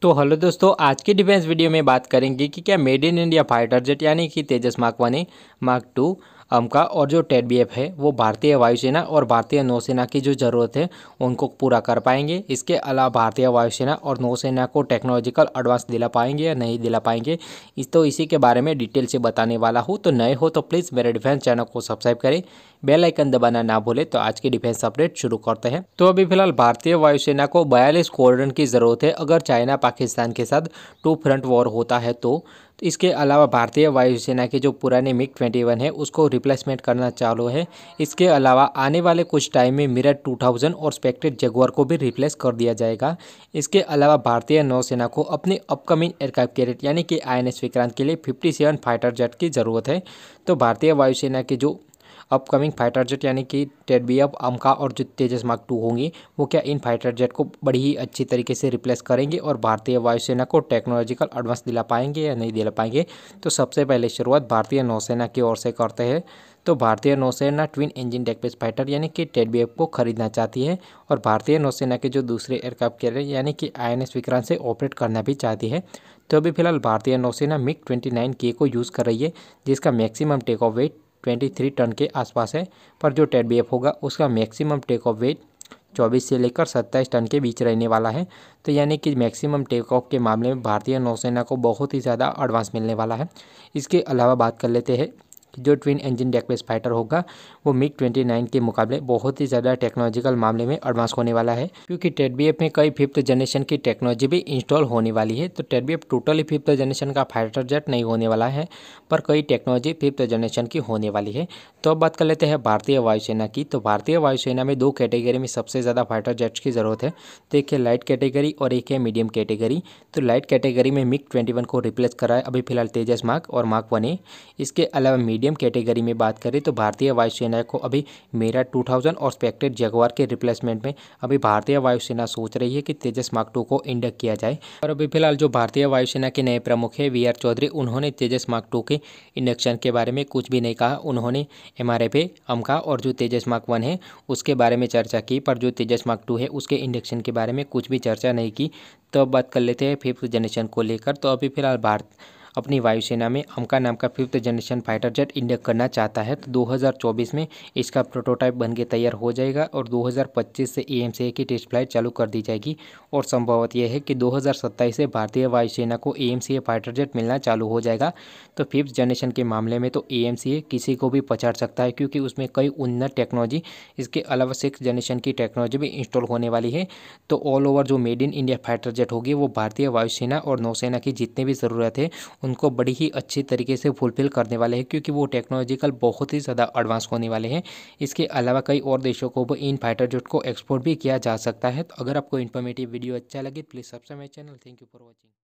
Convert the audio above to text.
तो हेलो दोस्तों, आज की डिफेंस वीडियो में बात करेंगे कि क्या made in India fighter jet यानी कि तेजस मार्क 1 मार्क 2 का और जो टेडबीएफ है वो भारतीय वायुसेना और भारतीय नौसेना की जो ज़रूरत है उनको पूरा कर पाएंगे। इसके अलावा भारतीय वायुसेना और नौसेना को टेक्नोलॉजिकल एडवांस दिला पाएंगे या नहीं दिला पाएंगे, इसी के बारे में डिटेल से बताने वाला हूँ। तो नए हो तो प्लीज़ मेरे डिफेंस चैनल को सब्सक्राइब करें, बेल आइकन दबाना ना भूलें। तो आज की डिफेंस अपडेट शुरू करते हैं। तो अभी फिलहाल भारतीय वायुसेना को 42 स्क्वाड्रन की ज़रूरत है अगर चाइना पाकिस्तान के साथ टू फ्रंट वॉर होता है तो। इसके अलावा भारतीय वायुसेना के जो पुराने मिग-21 है उसको रिप्लेसमेंट करना चालू है। इसके अलावा आने वाले कुछ टाइम में मिराज 2000 और स्पेक्टर जगुआर को भी रिप्लेस कर दिया जाएगा। इसके अलावा भारतीय नौसेना को अपने अपकमिंग एयरक्राफ्ट कैरियर यानी कि आईएनएस विक्रांत के लिए 57 फाइटर जेट की ज़रूरत है। तो भारतीय वायुसेना के जो अपकमिंग फाइटर जेट यानी कि टेडबीएफ, अमका और जो तेजस मार्क 2 होंगी वो क्या इन फाइटर जेट को बड़ी ही अच्छी तरीके से रिप्लेस करेंगे और भारतीय वायुसेना को टेक्नोलॉजिकल एडवांस दिला पाएंगे या नहीं दिला पाएंगे। तो सबसे पहले शुरुआत भारतीय नौसेना की ओर से करते हैं। तो भारतीय नौसेना twin engine deck based fighter यानी कि टेडबीएफ को खरीदना चाहती है और भारतीय नौसेना के जो दूसरे एयरक्राफ्ट कैरियर यानी कि आईएनएस विक्रांत से ऑपरेट करना भी चाहती है। तो अभी फिलहाल भारतीय नौसेना मिग-29K को यूज़ कर रही है जिसका maximum take off weight 23 ton के आसपास है, पर जो टेडबीएफ होगा उसका मैक्सिमम टेक ऑफ वेट 24 से लेकर 27 टन के बीच रहने वाला है। तो यानी कि मैक्सिमम टेक ऑफ के मामले में भारतीय नौसेना को बहुत ही ज़्यादा एडवांस मिलने वाला है। इसके अलावा बात कर लेते हैं कि जो twin engine deck based fighter होगा वो मिग-29 के मुकाबले बहुत ही ज़्यादा टेक्नोलॉजिकल मामले में एडवांस होने वाला है, क्योंकि टेडबीएफ में कई 5th जनरेशन की टेक्नोलॉजी भी इंस्टॉल होने वाली है। तो टेडबीएफ टोटली 5th जनरेशन का फाइटर जेट नहीं होने वाला है, पर कई टेक्नोलॉजी 5th जनरेशन की होने वाली है। तो अब बात कर लेते हैं भारतीय वायुसेना की। तो भारतीय वायुसेना में दो कैटेगरी में सबसे ज़्यादा फाइटर जेट्स की ज़रूरत है। तो एक है लाइट कैटेगरी और एक है मीडियम कैटेगरी। तो लाइट कैटेगरी में मिग-21 को रिप्लेस करा है अभी फिलहाल तेजस मार्क और मार्क 1। इसके अलावा मीडियम कैटेगरी में बात करें तो भारतीय वायुसेना को अभी मिराज 2000 और स्पेक्टर जगुआर के रिप्लेसमेंट में अभी भारतीय वायुसेना सोच रही है कि तेजस मार्क 2 को इंडक्ट किया जाए। और अभी फिलहाल जो भारतीय वायुसेना के नए प्रमुख है वीआर चौधरी, उन्होंने तेजस मार्क 2 के इंडक्शन के बारे में कुछ भी नहीं कहा। उन्होंने एमआरएफ, अमका और जो तेजस मार्क 1 है उसके बारे में चर्चा की, पर जो तेजस मार्क 2 है उसके इंडक्शन के बारे में कुछ भी चर्चा नहीं की। तो अब बात कर लेते हैं 5th जनरेशन को लेकर। तो अभी फिलहाल भारत अपनी वायुसेना में अमका नाम का 5th generation fighter jet induct करना चाहता है। तो 2024 में इसका प्रोटोटाइप बन के तैयार हो जाएगा और 2025 से एएमसीए की टेस्ट फ्लाइट चालू कर दी जाएगी। और संभवत यह है कि 2027 से भारतीय वायुसेना को एएमसीए फाइटर जेट मिलना चालू हो जाएगा। तो 5th जनरेशन के मामले में तो एएमसीए किसी को भी पछाड़ सकता है, क्योंकि उसमें कई उन्नत टेक्नोलॉजी, इसके अलावा 6th जनरेशन की टेक्नोलॉजी भी इंस्टॉल होने वाली है। तो ऑल ओवर जो made in India fighter jet होगी वो भारतीय वायुसेना और नौसेना की जितनी भी ज़रूरत है उनको बड़ी ही अच्छी तरीके से फुलफिल करने वाले हैं, क्योंकि वो टेक्नोलॉजिकल बहुत ही ज़्यादा एडवांस होने वाले हैं। इसके अलावा कई और देशों को भी इन फाइटर जेट को एक्सपोर्ट भी किया जा सकता है। तो अगर आपको इन्फॉर्मेटिव वीडियो अच्छा लगे please subscribe my channel. Thank you for watching.